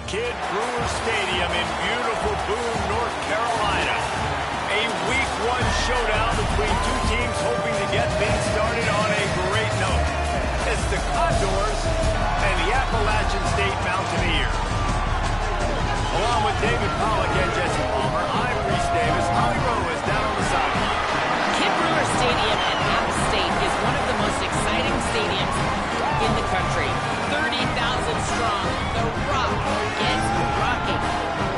Kidd Brewer Stadium in beautiful Boone, North Carolina. A Week 1 showdown between two teams hoping to get things started on a great note. It's the Condors and the Appalachian State Mountaineers. Along with David Pollack and Jesse Palmer, I'm Reese Davis. Holly Rowe is down on the sideline. Kidd Brewer Stadium at App State is one of the most exciting stadiums in the country. 30,000 strong. The Rock gets rocking.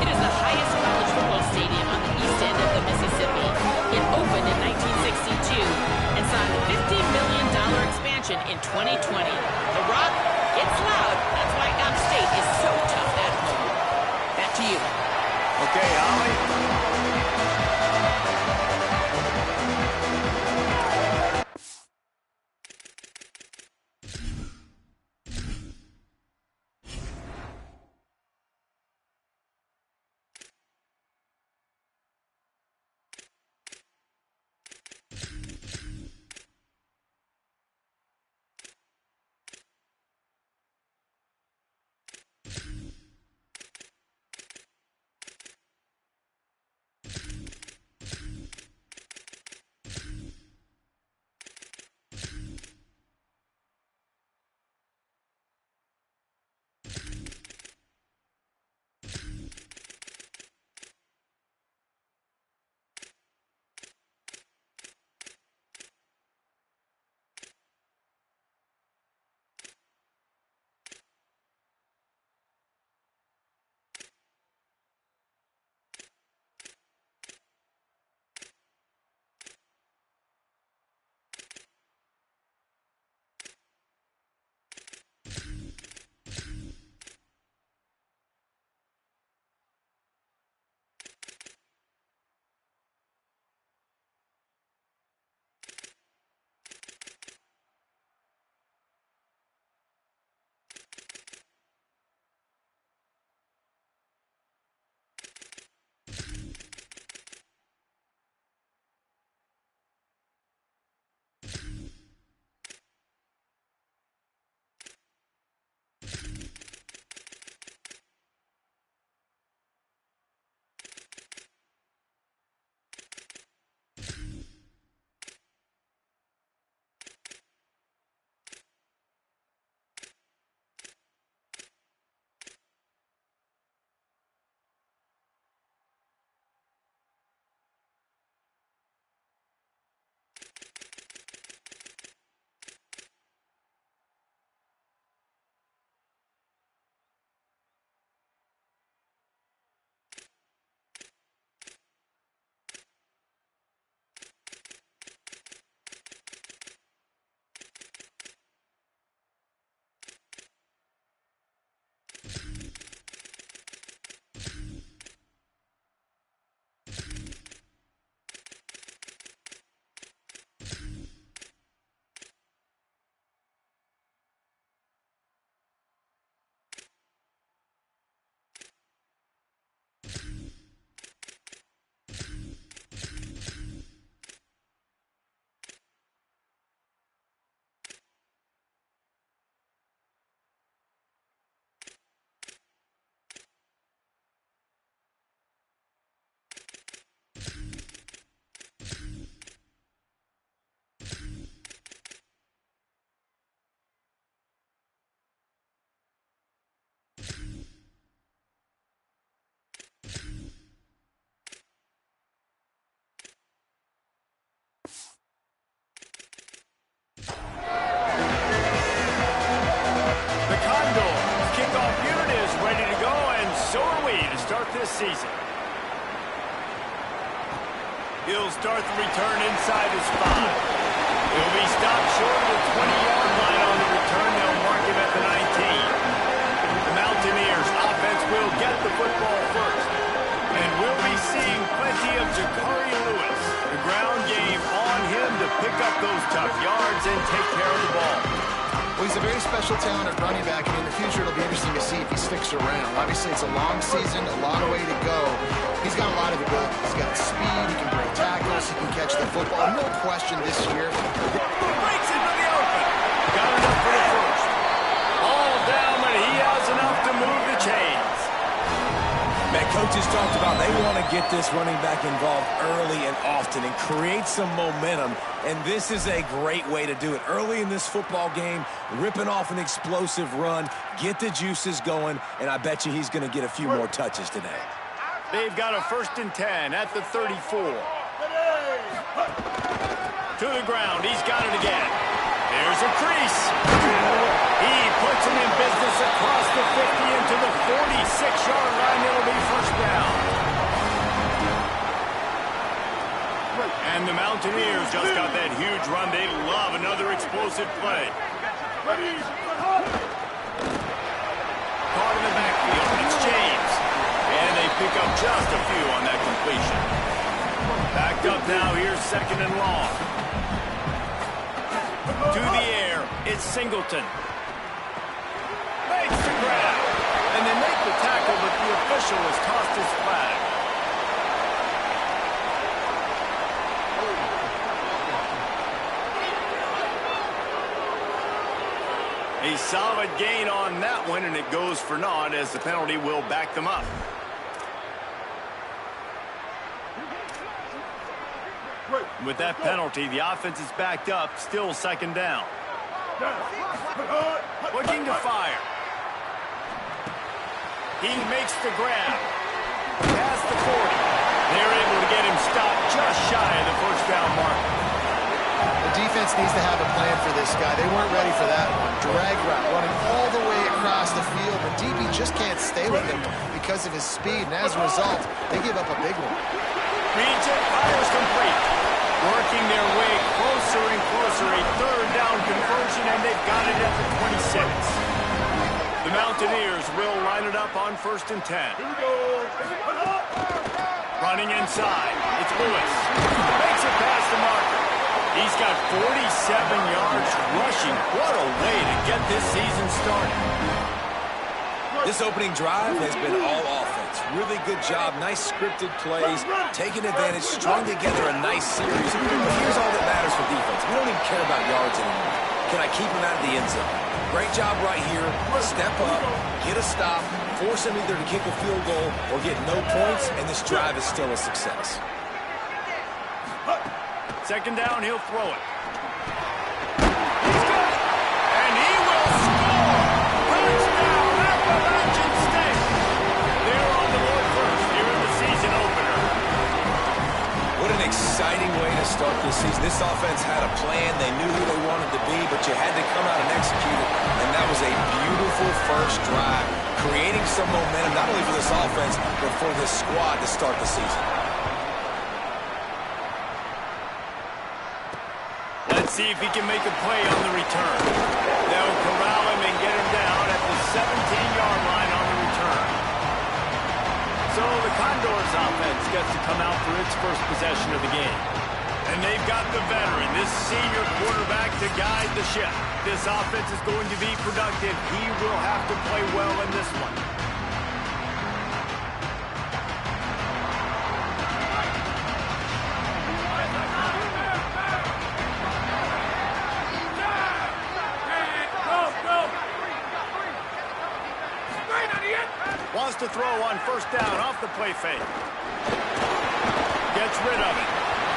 It is the highest college football stadium on the east end of the Mississippi. It opened in 1962 and saw a $50 million expansion in 2020. The Rock gets loud. That's why App State is so tough at home. Back to you. Okay, Holly. This season. He'll start the return inside his 5. He'll be stopped short of the 20-yard line on the return. They'll mark him at the 19. The Mountaineers offense will get the football first. And we'll be seeing plenty of Jakari Lewis. The ground game on him to pick up those tough yards and take care of the ball. Well, he's a very special talent at running back, and in the future it'll be interesting to see if he sticks around. Obviously, it's a long season, a long way to go. He's got a lot of ability. He's got speed, he can break tackles, he can catch the football. No question this year. Breaks into the open. Got enough for the first. All down, but he has enough to move the chains. coaches talked about they want to get this running back involved early and often and create some momentum, and this is a great way to do it. Early in this football game, ripping off an explosive run, get the juices going, and I bet you he's going to get a few more touches today. They've got a 1st and 10 at the 34. To the ground. He's got it again. There's a crease. He puts him in business across the 50 into the 46-yard line. It'll be 1st down. And the Mountaineers just got that huge run. They love another explosive play. Caught in the backfield. It's James. And they pick up just a few on that completion. Backed up now. Here's 2nd and long. To the air. It's Singleton. Makes the grab. And they make the tackle, but the official has tossed his flag. A solid gain on that one, and it goes for naught as the penalty will back them up. With that penalty, the offense is backed up, still 2nd down. Looking to fire. He makes the grab. Past the 40. They're able to get him stopped just shy of the 1st down mark. The defense needs to have a plan for this guy. They weren't ready for that one. Drag route, running all the way across the field. The DB just can't stay with him because of his speed, and as a result, they give up a big one. Reads it, fires complete. Working their way closer and closer. A 3rd down conversion, and they've got it at the 26. The Mountaineers will line it up on 1st and 10. Running inside. It's Lewis. Makes it past the marker. He's got 47 yards rushing. What a way to get this season started. This opening drive has been all offense. Really good job. Nice scripted plays. Taking advantage. Strung together a nice series. But here's all that matters for defense. We don't even care about yards anymore. Can I keep him out of the end zone? Great job right here. Step up. Get a stop. Force him either to kick a field goal or get no points, and this drive is still a success. 2nd down, he'll throw it. He's got it. And he will score. Touchdown, Appalachian State. They're on the board first here in the season opener. What an exciting way to start this season. This offense had a plan. They knew who they wanted to be, but you had to come out and execute it. And that was a beautiful first drive, creating some momentum, not only for this offense, but for this squad to start the season. Let's see if he can make a play on the return. They'll corral him and get him down at the 17-yard line on the return. So the Condors offense gets to come out for its first possession of the game. And they've got the veteran, this senior quarterback, to guide the ship. This offense is going to be productive. He will have to play well in this one. Wants to throw on 1st down off the play fake. Gets rid of it.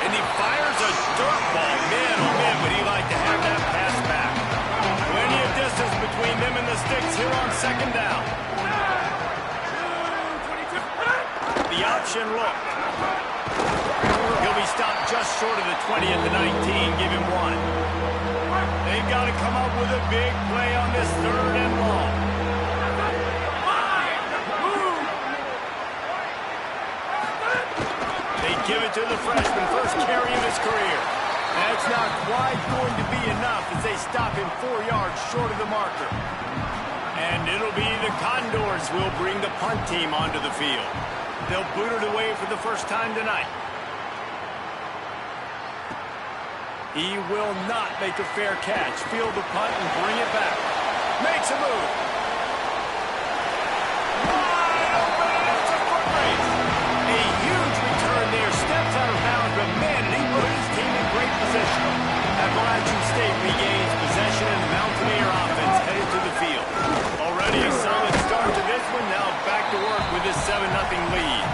And he fires a dirt ball. Man, oh man, would he like to have that pass back. Plenty of distance between them and the sticks here on 2nd down. The option look. He'll be stopped just short of the 20 at the 19. Give him 1. They've got to come up with a big play on this 3rd and long. Give it to the freshman, first carry of his career. That's not quite going to be enough as they stop him 4 yards short of the marker. And it'll be the Condors who will bring the punt team onto the field. They'll boot it away for the first time tonight. He will not make a fair catch. Field the punt and bring it back. Makes a move. Appalachian State regains possession and the Mountaineer offense headed to the field. Already a solid start to this one. Now back to work with this 7-0 lead.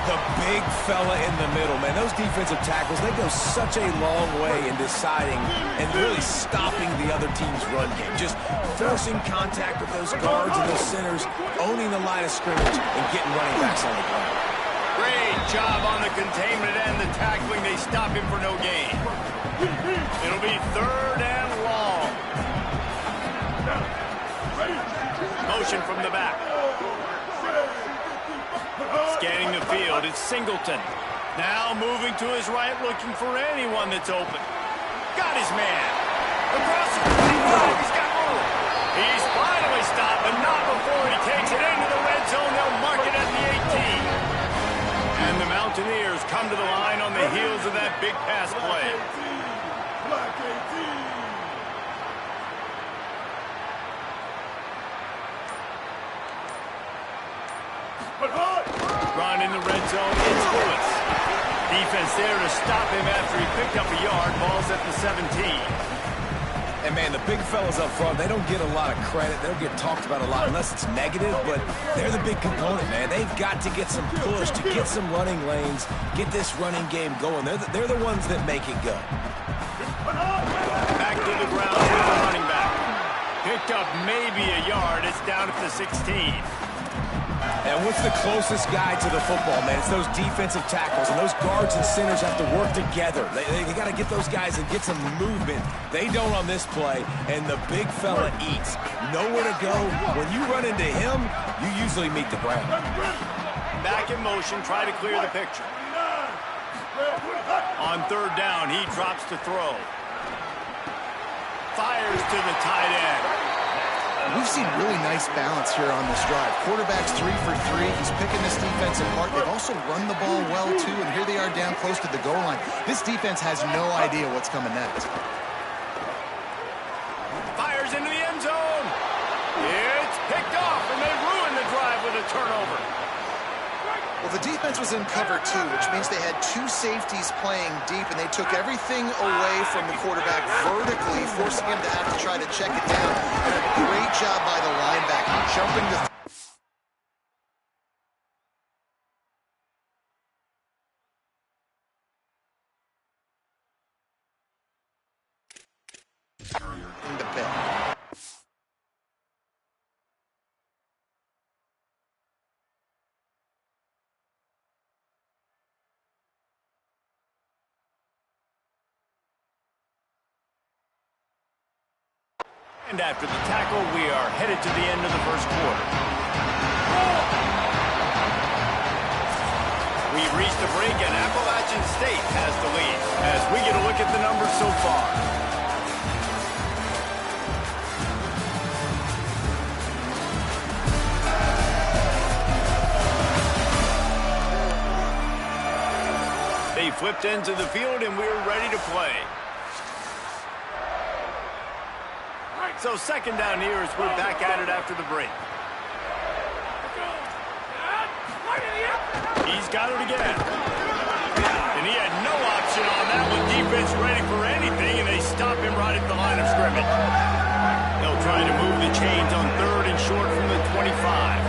The big fella in the middle, man. Those defensive tackles, they go such a long way in deciding and really stopping the other team's run game. Just forcing contact with those guards and those centers, owning the line of scrimmage, and getting running backs on the ground. Great job on the containment and the tackling. They stop him for no gain. It'll be 3rd and long. Motion from the back. Scanning the field, it's Singleton. Now moving to his right, looking for anyone that's open. Got his man. Across the 25, he's got room. He's finally stopped, but not before he takes it into the red zone. They'll mark it at the 18. And the Mountaineers come to the line on the heels of that big pass play. Black 18. Run in the red zone, it's Lewis. Defense there to stop him after he picked up a yard. Ball's at the 17. And, man, the big fellas up front, they don't get a lot of credit. They don't get talked about a lot unless it's negative, but they're the big component, man. They've got to get some push, to get some running lanes, get this running game going. They're the ones that make it go. Back to the ground with the running back. Picked up maybe a yard. It's down at the 16. And what's the closest guy to the football, man? It's those defensive tackles, and those guards and centers have to work together. They got to get those guys and get some movement. They don't on this play, and the big fella eats. Nowhere to go. When you run into him, you usually meet the ground. Back in motion, try to clear the picture. On 3rd down, he drops to throw. Fires to the tight end. We've seen really nice balance here on this drive. Quarterback's 3 for 3. He's picking this defense apart. They've also run the ball well, too, and here they are down close to the goal line. This defense has no idea what's coming next. Fires into the end zone. It's picked off, and they ruin the drive with a turnover. Well, the defense was in cover 2, which means they had 2 safeties playing deep, and they took everything away from the quarterback vertically, forcing him to have to try to check it down. And a great job by the linebacker, jumping the pit. And after the tackle, we are headed to the end of the first quarter. We've reached a break, and Appalachian State has the lead as we get a look at the numbers so far. They flipped into the field, and we're ready to play. So 2nd down here as we're back at it after the break. He's got it again. And he had no option on that one. Defense ready for anything, and they stop him right at the line of scrimmage. They'll try to move the chains on 3rd and short from the 25.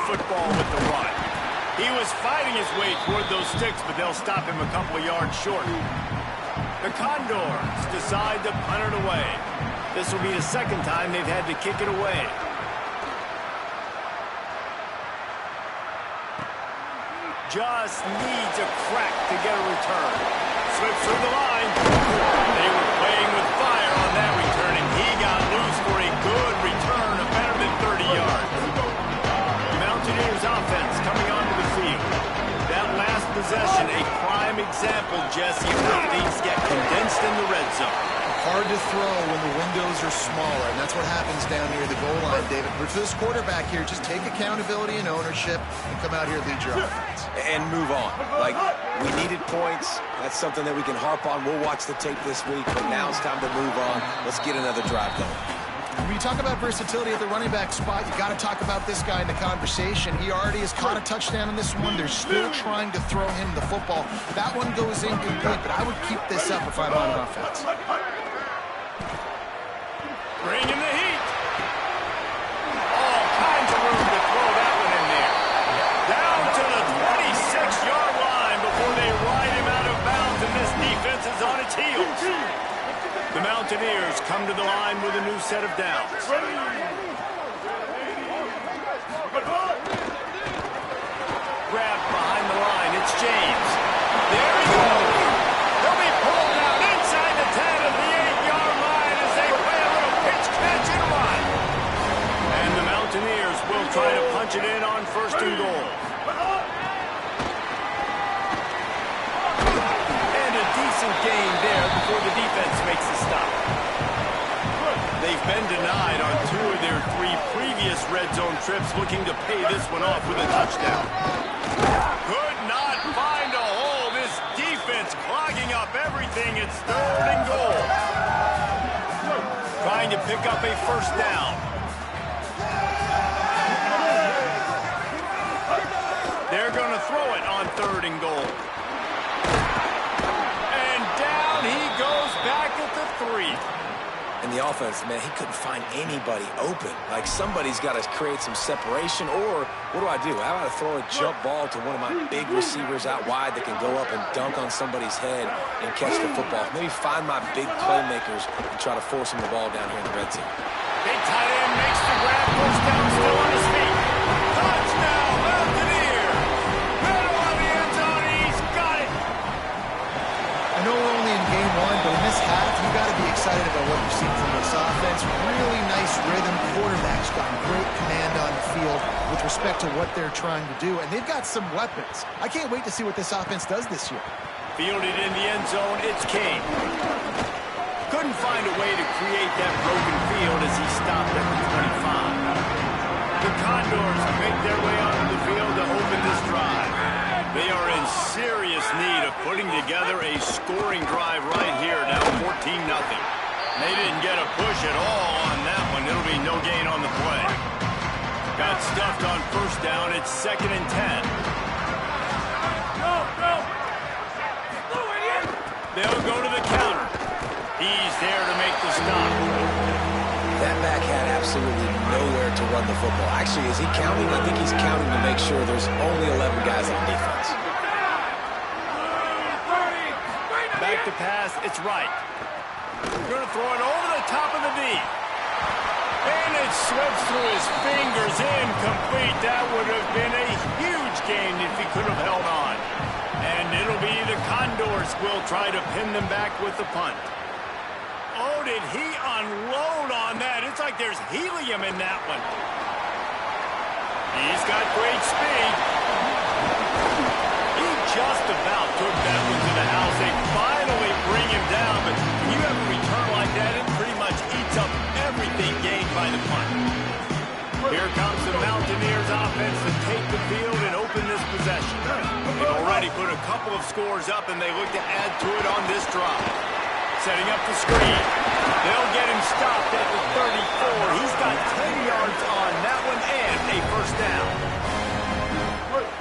Football with the run. He was fighting his way toward those sticks, but they'll stop him a couple of yards short. The Condors decide to punt it away. This will be the 2nd time they've had to kick it away. Just needs a crack to get a return. Slips through the line. They were playing with fire on that return, and he got loose for a good return of better than 30 yards. Mountaineers offense coming onto the field. That last possession, a prime example, Jesse, of how things get condensed in the red zone. Hard to throw when the windows are smaller, and that's what happens down near the goal line, David. But for this quarterback here, just take accountability and ownership and come out here and lead your offense. And move on. Like, we needed points. That's something that we can harp on. We'll watch the tape this week, but now it's time to move on. Let's get another drive going. When you talk about versatility at the running back spot, you got to talk about this guy in the conversation. He already has caught a touchdown in this one. They're still trying to throw him the football. That one goes incomplete, but I would keep this up if I'm on offense. Bringing the heat. All kinds of room to throw that one in there. Down to the 26-yard line before they ride him out of bounds, and this defense is on its heels. The Mountaineers come to the line with a new set of downs. Grabbed behind the line. It's James. There he goes. He'll be pulled out inside the 10 of the 8-yard line as they play a little pitch, catch, and run. And the Mountaineers will try to punch it in on 1st and goal. Gain there before the defense makes the stop. They've been denied on 2 of their 3 previous red zone trips, looking to pay this one off with a touchdown. Could not find a hole. This defense clogging up everything. It's 3rd and goal. Trying to pick up a 1st down. They're going to throw it on 3rd and goal. Back at the 3. And the offense, man, he couldn't find anybody open. Like, somebody's got to create some separation, or what do I do? How about I throw a jump ball to one of my big receivers out wide that can go up and dunk on somebody's head and catch the football? Maybe find my big playmakers and try to force them the ball down here in the red zone. Big tight end makes the grab, first down, still on his feet. Touchdown, Mountaineer! Middle of the end zone, he's got it! I know we're only in game 1, but in this half, you got to be excited about what you've seen from this offense. Really nice rhythm. Quarterback's got great command on the field with respect to what they're trying to do, and they've got some weapons. I can't wait to see what this offense does this year. Fielded in the end zone, it's King. Couldn't find a way to create that broken field as he stopped at the 25. The Condors make their way onto the field to open this drive. They are in serious need of putting together a scoring drive right here, now 14-0. They didn't get a push at all on that one. It'll be no gain on the play. Got stuffed on 1st down. It's 2nd and 10. They'll go to the counter. He's there to make the stop. That back had absolutely nowhere to run the football. Actually, is he counting? I think he's counting to make sure there's only 11 guys on defense. Back to pass, it's right. Going to throw it over the top of the D. And it slips through his fingers, incomplete. That would have been a huge gain if he could have held on. And it'll be the Condors will try to pin them back with the punt. Oh, did he unload on that? It's like there's helium in that one. He's got great speed. He just about took that one to the house. They finally bring him down, but when you have a return like that, it pretty much eats up everything gained by the punt. Here comes the Mountaineers offense to take the field and open this possession. They've already put a couple of scores up, and they look to add to it on this drive. Setting up the screen. They'll get him stopped at the 34. He's got 10 yards on that one and a 1st down.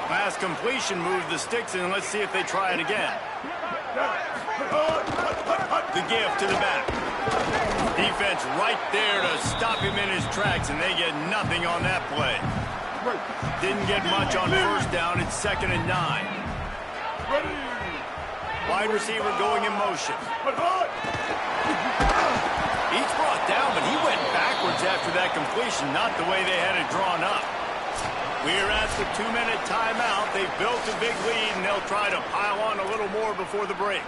Pass completion moves the sticks in. Let's see if they try it again. The give to the back. Defense right there to stop him in his tracks, and they get nothing on that play. Didn't get much on 1st down. It's 2nd and 9. Wide receiver going in motion. He's brought down, but he went backwards after that completion, not the way they had it drawn up. We're at the 2-minute timeout. They've built a big lead, and they'll try to pile on a little more before the break.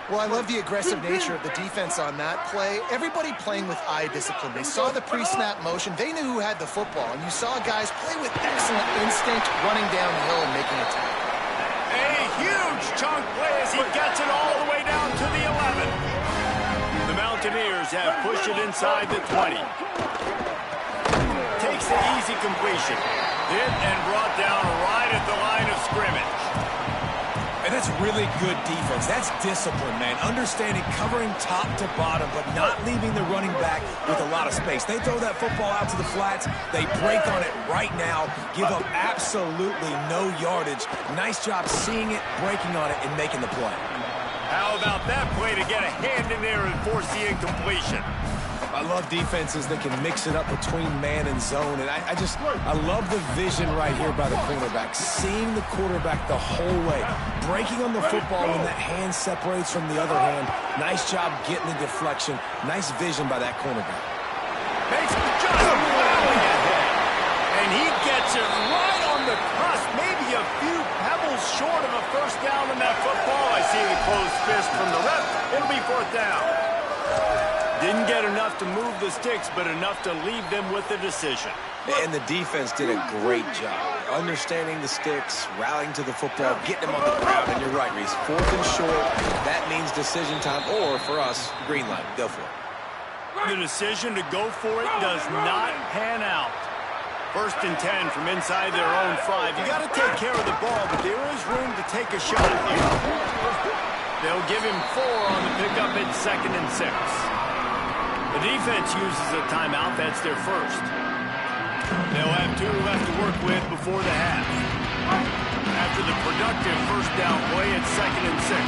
Well, I love the aggressive nature of the defense on that play. Everybody playing with eye discipline. They saw the pre-snap motion. They knew who had the football, and you saw guys play with excellent instinct, running downhill and making a tackle. A huge chunk play as he gets it all the way down to the 11. The Mountaineers have pushed it inside the 20. Takes the easy completion. Hit and brought down right at the line of scrimmage. And it's really good defense. That's discipline, man. Understanding covering top to bottom, but not leaving the running back with a lot of space. They throw that football out to the flats. They break on it right now, give up absolutely no yardage. Nice job seeing it, breaking on it, and making the play. How about that play to get a hand in there and force the incompletion? I love defenses that can mix it up between man and zone, and I love the vision right here by the cornerback, seeing the quarterback the whole way, breaking on the football when that hand separates from the other hand. Nice job getting the deflection. Nice vision by that cornerback. Makes just rally ahead, and he gets it right on the cusp, maybe a few pebbles short of a first down on that football. I see the closed fist from the ref. It'll be fourth down. Didn't get enough to move the sticks, but enough to leave them with the decision. And the defense did a great job understanding the sticks, rallying to the football, getting them on the ground. And you're right, Reese. Fourth and short, that means decision time, or for us, green light. Go for it. The decision to go for it does not pan out. First and 10 from inside their own 5. You got to take care of the ball, but there is room to take a shot here. They'll give him 4 on the pickup at 2nd and 6. The defense uses a timeout. That's their first. They'll have 2 left to work with before the half. After the productive first down play at 2nd and 6.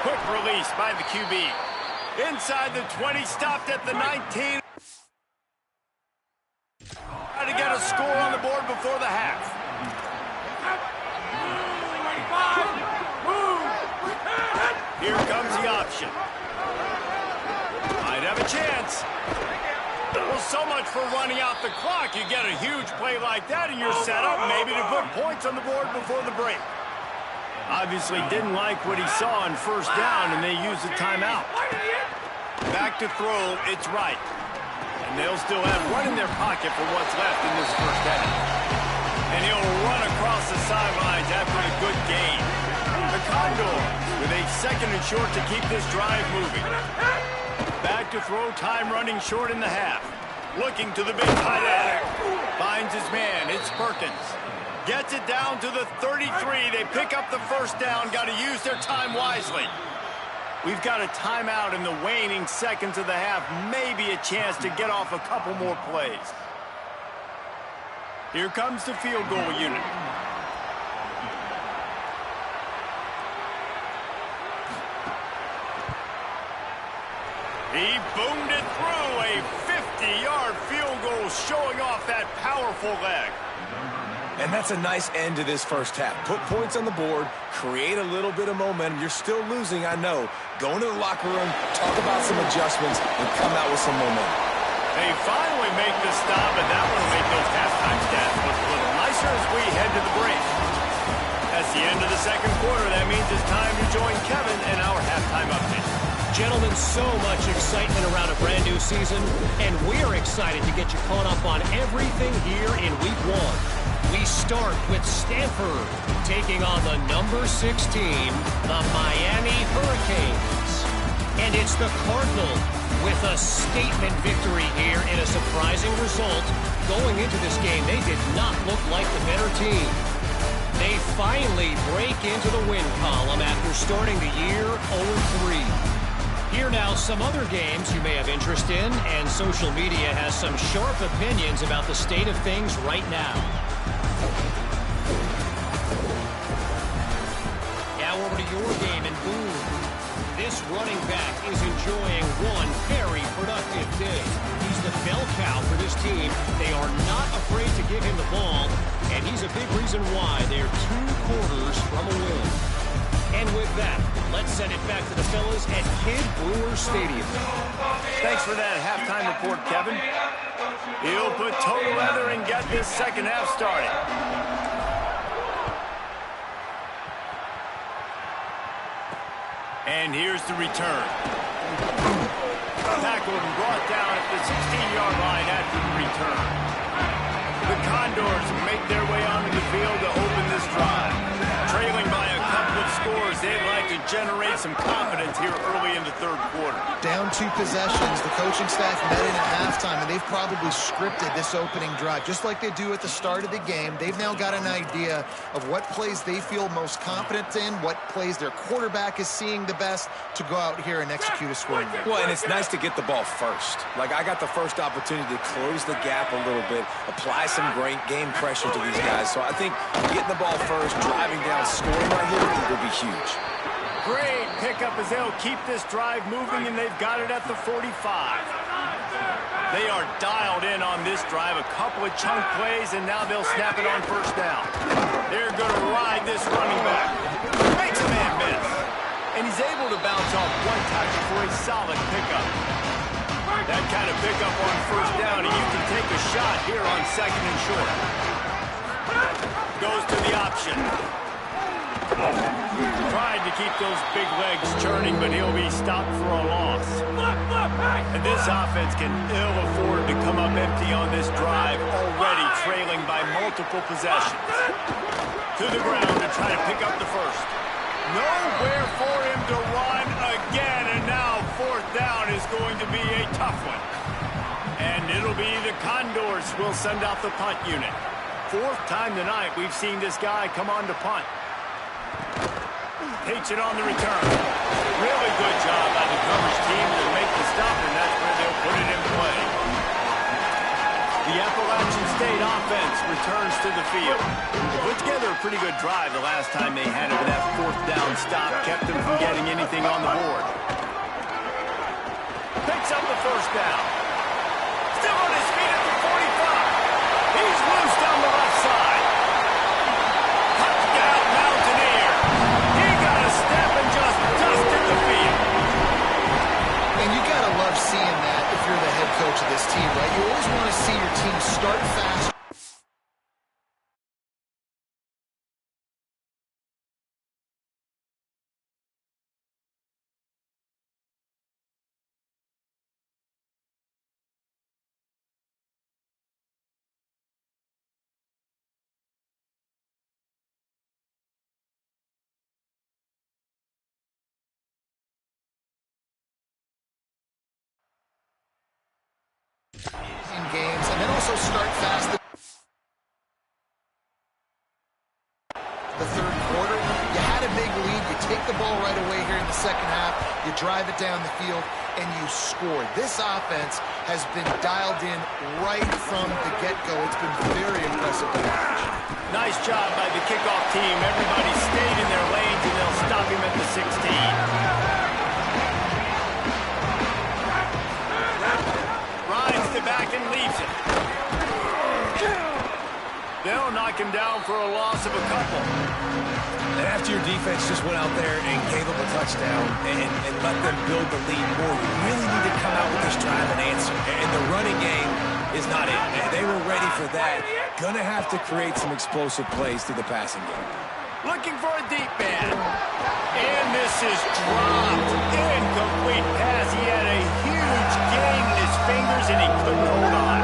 Quick release by the QB. Inside the 20, stopped at the 19. Try to get a score on the board before the half. Here comes the option. Might have a chance. Well, so much for running out the clock. You get a huge play like that, and you're set up maybe to put points on the board before the break. Obviously didn't like what he saw on first down, and they used the timeout. Back to throw, it's right. And they'll still have one in their pocket for what's left in this first half. And he'll run across the sidelines after a good gain. The Condors with a 2nd and short to keep this drive moving. Back to throw, time running short in the half. Looking to the big tight end. Finds his man, it's Perkins. Gets it down to the 33. They pick up the first down. Got to use their time wisely. We've got a timeout in the waning seconds of the half. Maybe a chance to get off a couple more plays. Here comes the field goal unit. He boomed it through. A 50-yard field goal showing off that powerful leg. And that's a nice end to this first half. Put points on the board, create a little bit of momentum. You're still losing, I know. Go into the locker room, talk about some adjustments, and come out with some momentum. They finally make the stop, and that one will make those halftime stats look a little nicer as we head to the break. That's the end of the second quarter. That means it's time to join Kevin in our halftime update. Gentlemen, so much excitement around a brand new season, and we're excited to get you caught up on everything here in Week 1. We start with Stanford taking on the number 6 team, the Miami Hurricanes. And it's the Cardinals with a statement victory here in a surprising result. Going into this game, they did not look like the better team. They finally break into the win column after starting the year 0-3. Here now, some other games you may have interest in, and social media has some sharp opinions about the state of things right now. Now over to your game in Boone. This running back is enjoying one very productive day. He's the bell cow for this team. They are not afraid to give him the ball, and he's a big reason why they're 2 quarters from a win. And with that, let's send it back to the fellas at Kidd Brewer Stadium. Thanks for that halftime report, Kevin. He'll put total leather and get this second half started. And here's the return. Tackled and brought down at the 16-yard line after the return. The Condors make their way onto the field to open this drive. Trailing by a couple of scores, they'd like to generate some confidence here early in the third quarter. Down 2 possessions. The coaching staff met in at halftime, and they've probably scripted this opening drive. Just like they do at the start of the game, they've now got an idea of what plays they feel most confident in, what plays their quarterback is seeing the best to go out here and execute a scoring game. Well, and it's nice to get the ball first. Like, I got the first opportunity to close the gap a little bit, apply some great game pressure to these guys. So I think getting the ball first, driving down, scoring right here will be huge. Great pickup as they'll keep this drive moving, and they've got it at the 45. They are dialed in on this drive. A couple of chunk plays, and now they'll snap it on first down. They're going to ride this running back. Makes a man miss. And he's able to bounce off one touch for a solid pickup. That kind of pickup on first down, and you can take a shot here on second and short. Goes to the option. Tried to keep those big legs churning, but he'll be stopped for a loss. And this offense can ill afford to come up empty on this drive, already trailing by multiple possessions. To the ground to try to pick up the first. Nowhere for him to run again, and now fourth down is going to be a tough one. And it'll be the Condors will send out the punt unit. Fourth time tonight we've seen this guy come on to punt. Takes it on the return. Really good job by the coverage team to make the stop, and that's where they'll put it in play. The Appalachian State offense returns to the field. They put together a pretty good drive the last time they had it with that fourth down stop, kept them from getting anything on the board. Picks up the first down. Still on his feet at the 45. He's loose down the left side. Touchdown, Mountaineer. He got a step and just dusted the field. And you got to love seeing that if you're the head coach of this team, right? You always want to see your team start fast. In games, and then also start fast. The third quarter, you had a big lead. You take the ball right away here in the second half. You drive it down the field, and you score. This offense has been dialed in right from the get-go. It's been very impressive to watch. Nice job by the kickoff team. Everybody stayed in their lanes, and they'll stop him at the 16. Back and leaves it. They'll knock him down for a loss of a couple. And after your defense just went out there and gave them a touchdown and let them build the lead more, you really need to come out with this drive and answer. And the running game is not it. They were ready for that. Gonna have to create some explosive plays through the passing game. Looking for a deep man. And this is dropped. Incomplete pass. He had a huge gain in his fingers, and he couldn't hold on.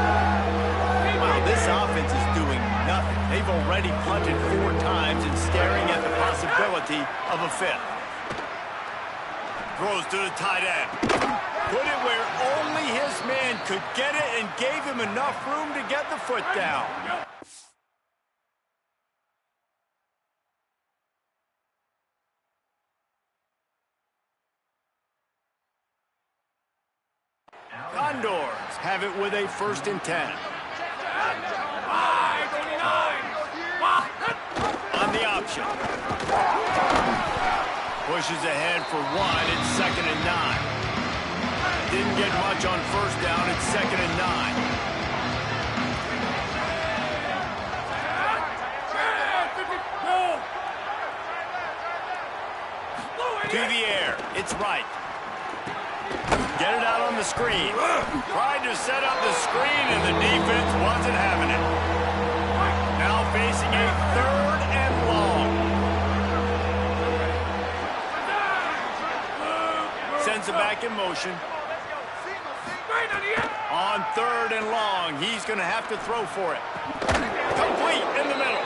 Wow, this offense is doing nothing. They've already punted 4 times and staring at the possibility of a 5th. Throws to the tight end. Put it where only his man could get it and gave him enough room to get the foot down. Condors have it with a 1st and 10. On the option. Pushes ahead for 1. It's 2nd and 9. Didn't get much on first down. It's 2nd and 9. To the air. It's right. Get it out on the screen. Tried to set up the screen, and the defense wasn't having it. Now facing a 3rd and long. Sends it back in motion. On 3rd and long, long. He's going to have to throw for it. Complete in the middle.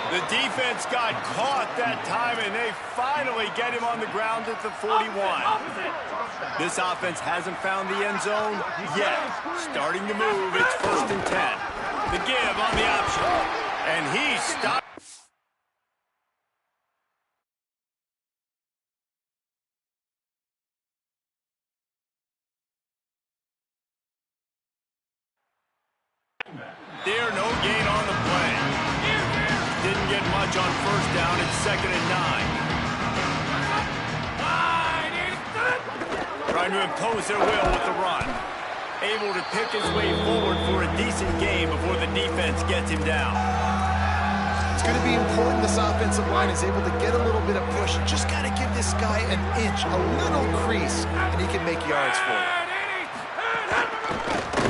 The defense got caught that time, and they finally get him on the ground at the 41. This offense hasn't found the end zone yet. Starting to move. It's 1st and 10. The give on the option. And he stopped. There, no gain on the play. Didn't get much on 1st down. It's 2nd and 9. Trying to impose their will with the run. Able to pick his way forward for a decent game before the defense gets him down. It's going to be important this offensive line is able to get a little bit of push. You just got to give this guy an inch, a little crease, and he can make yards for you.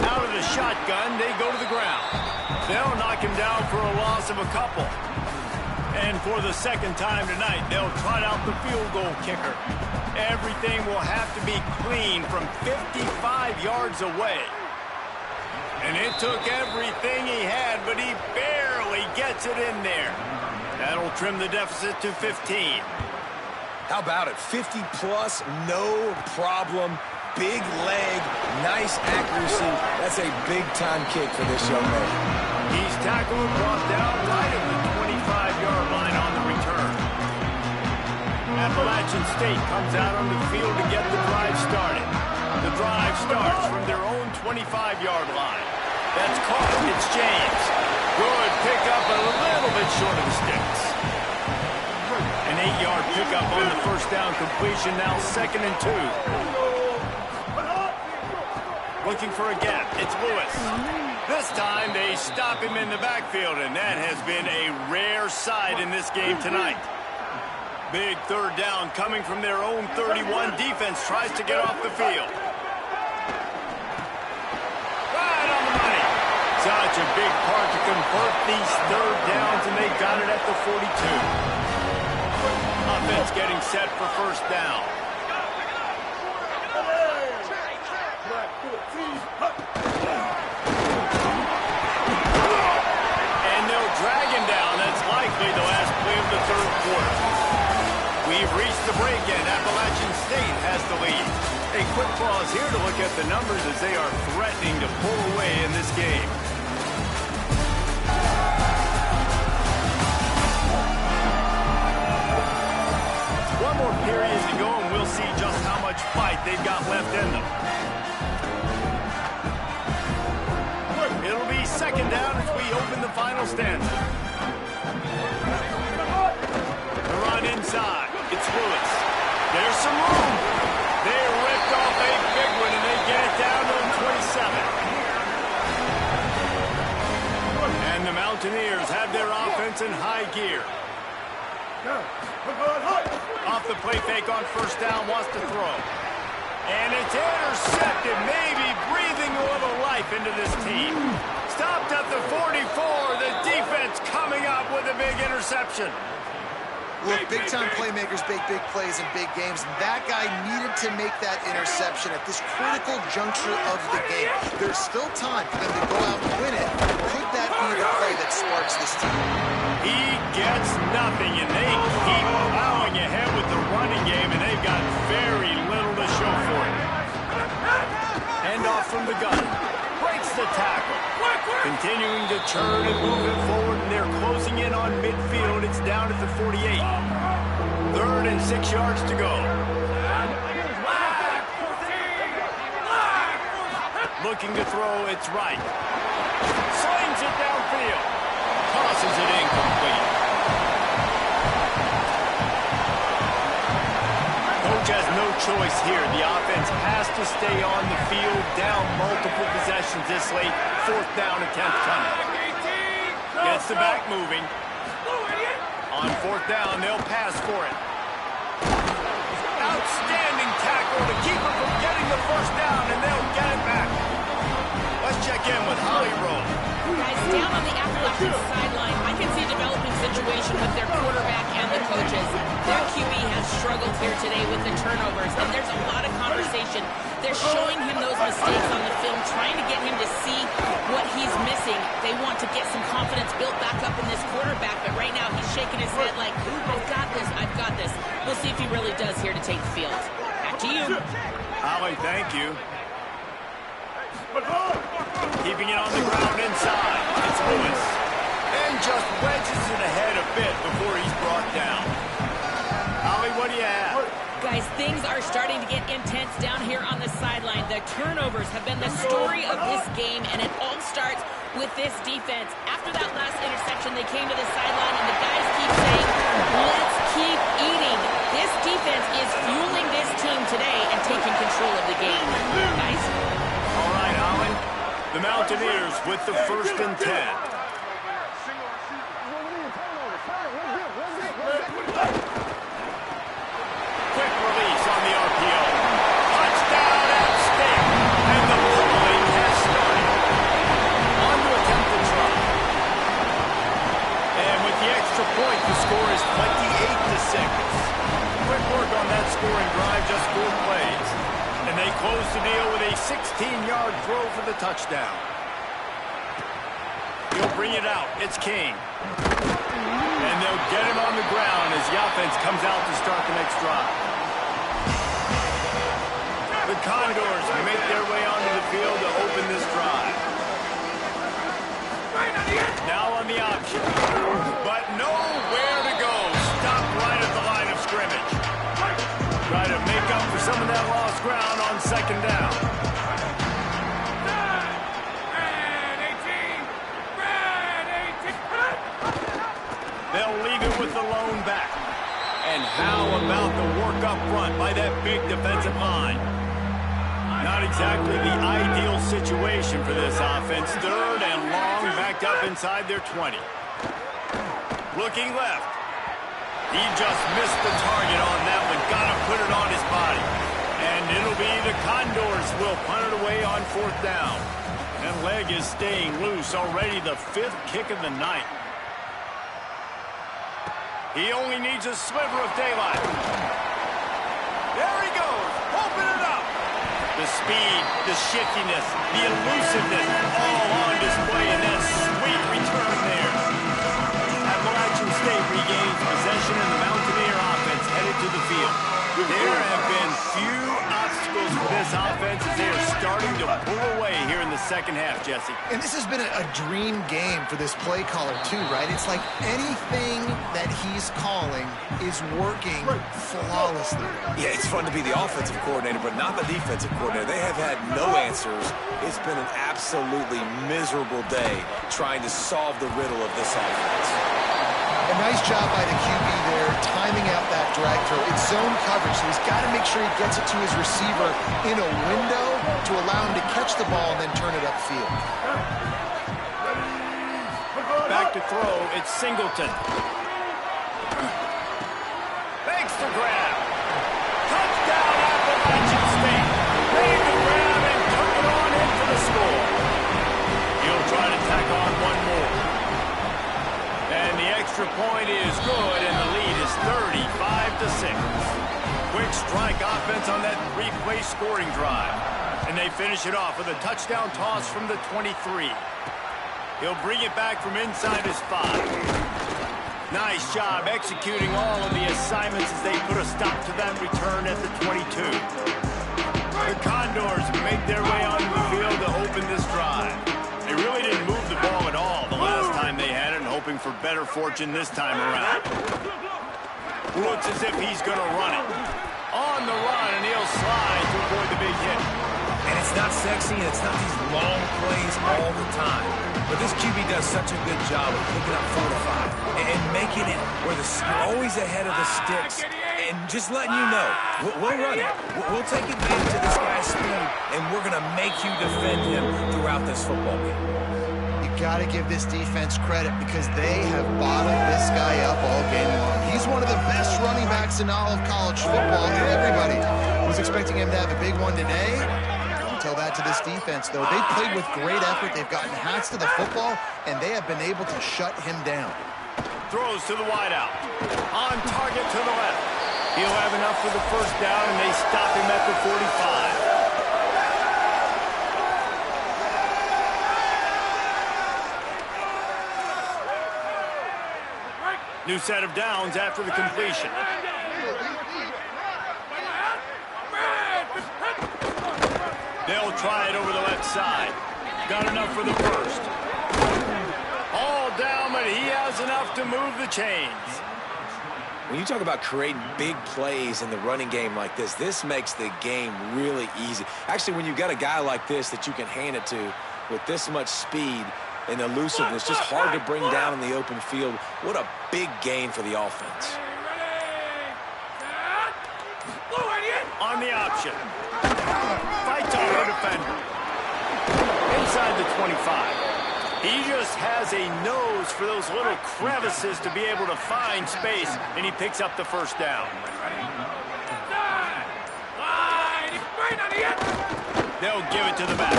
Out of the shotgun, they go to the ground. They'll knock him down for a loss of a couple. And for the 2nd time tonight, they'll trot out the field goal kicker. Everything will have to be clean from 55 yards away. And it took everything he had, but he barely gets it in there. That'll trim the deficit to 15. How about it? 50-plus, no problem. Big leg, nice accuracy. That's a big-time kick for this young man. He's tackled and brought down right at the 25-yard line on the return. Appalachian State comes out on the field to get the drive started. The drive starts from their own 25-yard line. That's caught. It's James. Good pickup, a little bit short of the sticks. An 8-yard pickup on the 1st down completion, now 2nd and 2. Looking for a gap. It's Lewis. This time they stop him in the backfield, and that has been a rare sight in this game tonight. Big 3rd down coming from their own 31. Defense tries to get off the field. Right on the money. Such a big part to convert these 3rd downs, and they got it at the 42. Offense getting set for 1st down. And they'll drag him down. That's likely the last play of the 3rd quarter. We've reached the break, and Appalachian State has the lead. A quick pause here to look at the numbers as they are threatening to pull away in this game. One more period to go, and we'll see just how much fight they've got left in them. It'll be 2nd down as we open the final stanza. The run inside. It's Lewis. There's some room. They ripped off a big one, and they get it down to the 27. And the Mountaineers have their offense in high gear. Off the play fake on 1st down, wants to throw. And it's intercepted, maybe breathing a little life into this team. Stopped at the 44, the defense coming up with a big interception. Look, big-time playmakers make big plays in big games, and that guy needed to make that interception at this critical juncture of the game. There's still time for them to go out and win it. Could that be the play that sparks this team? He gets nothing, and they keep plowing ahead with the running game, and they've got very little to show for it. Hand off from the gun. Breaks the tackle. Continuing to churn and move it forward, and they're closing in on midfield. It's down at the 48. 3rd and 6 yards to go. Looking to throw, it's right. Slings it downfield. Tosses it incomplete. Coach has no choice here. The offense has to stay on the field, down multiple possessions this late. 4th down, attempt coming. Gets the back moving. On 4th down, they'll pass for it. Outstanding tackle to keep him from getting the 1st down, and they'll get it back. Let's check in with Holly Rowe. Guys, down on the Appalachian sideline, I can see a developing situation with their quarterback and the coaches. Their QB has struggled here today with the turnovers, and there's a lot of conversation. They're showing him those mistakes on the film, trying to get him to see what he's missing. They want to get some confidence built back up in this quarterback, but right now he's shaking his head like, I've got this, I've got this. We'll see if he really does here to take the field. Back to you. Holly, thank you. Keeping it on the ground inside. It's Lewis. And just wedges it ahead a bit before he's brought down. Holly, what do you have? Guys, things are starting to get intense down here on the sideline. The turnovers have been the story of this game, and it all starts with this defense. After that last interception, they came to the sideline, and the guys keep saying, let's keep eating. This defense is fueling this team today and taking control of the game. Guys? All right, Holly. The Mountaineers with the 1st and 10. Quick release on the RPO. Touchdown App State. And the pulling has started. On to attempt the try. And with the extra point, the score is 28-6. Quick work on that scoring drive, just 4 plays. And they close the deal with a 16-yard throw for the touchdown. He'll bring it out. It's King. And they'll get him on the ground as the offense comes out to start the next drive. The Condors make their way onto the field to open this drive. Now on the option. But nowhere to go. Stop right at the line of scrimmage. Try to make up for some of that lost ground on 2nd down. They'll leave it with the lone back. And how about the work up front by that big defensive line? Not exactly the ideal situation for this offense. 3rd and long, backed up inside their 20. Looking left. He just missed the target on that one. Got to put it on his body. And it'll be the Condors will punt it away on 4th down. And leg is staying loose. Already the 5th kick of the night. He only needs a sliver of daylight. There he goes. Open it up. The speed, the shiftiness, the elusiveness, all on display in that sweet return there. Appalachian State regains possession and the Mountaineer offense headed to the field. There have been few obstacles for this offense as they are starting to pull away here in the 2nd half, Jesse. And this has been a dream game for this play caller, too, right? It's like anything that he's calling is working flawlessly. Yeah, it's fun to be the offensive coordinator, but not the defensive coordinator. They have had no answers. It's been an absolutely miserable day trying to solve the riddle of this offense. A nice job by the QB there, timing out that drag throw. It's zone coverage, so he's got to make sure he gets it to his receiver in a window to allow him to catch the ball and then turn it upfield. Back to throw, it's Singleton. Thanks to grab. Touchdown Appalachian State. Made the grab and took it on in for the score. He'll try to tack on one more. And the extra point is good, and the lead is 35-6. Quick strike offense on that 3-play scoring drive. And they finish it off with a touchdown toss from the 23. He'll bring it back from inside his 5. Nice job executing all of the assignments as they put a stop to that return at the 22. The Condors make their way onto the field to open this drive. They really didn't move the ball at all the last time they had it, hoping for better fortune this time around. Looks as if he's going to run it. On the run, and he'll slide to avoid the big hit. And it's not sexy, and it's not these long plays all the time. But this QB does such a good job of picking up 4 to 5 and making it where you're always ahead of the sticks and just letting you know, we'll run it. We'll take advantage of this guy's speed, and we're going to make you defend him throughout this football game. You got to give this defense credit because they have bottled this guy up all game long. He's one of the best running backs in all of college football. Everybody was expecting him to have a big one today. Tell that to this defense, though. They played with great effort. They've gotten hats to the football, and they have been able to shut him down. Throws to the wideout. On target to the left. He'll have enough for the first down, and they stop him at the 45. New set of downs after the completion. They'll try it over the left side. Got enough for the first. All down, but he has enough to move the chains. When you talk about creating big plays in the running game like this, this makes the game really easy. Actually, when you've got a guy like this that you can hand it to with this much speed and elusiveness, just hard to bring down in the open field, what a big gain for the offense. On the option. Fights off the defender. Inside the 25. He just has a nose for those little crevices to be able to find space, and he picks up the first down. They'll give it to the back.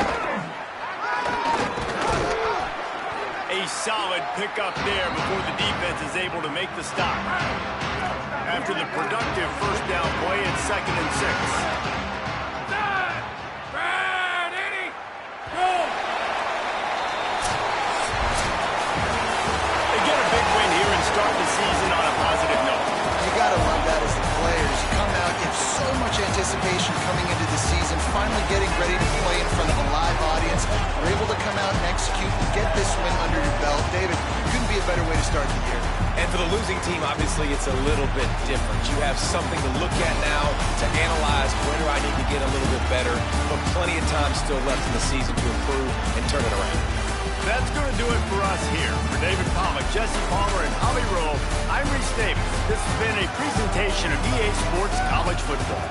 A solid pickup there before the defense is able to make the stop. After the productive first down play, it's 2nd and 6. Start the season on a positive note. You gotta love that as the players. You come out, you have so much anticipation coming into the season, finally getting ready to play in front of a live audience. You're able to come out and execute and get this win under your belt. David, couldn't be a better way to start the year. And for the losing team, obviously, it's a little bit different. You have something to look at now to analyze where do I need to get a little bit better, but plenty of time still left in the season to improve and turn it around. That's going to do it for us here. For David Pollack, Jesse Palmer, and Holly Rowe, I'm Reese Davis. This has been a presentation of EA Sports College Football.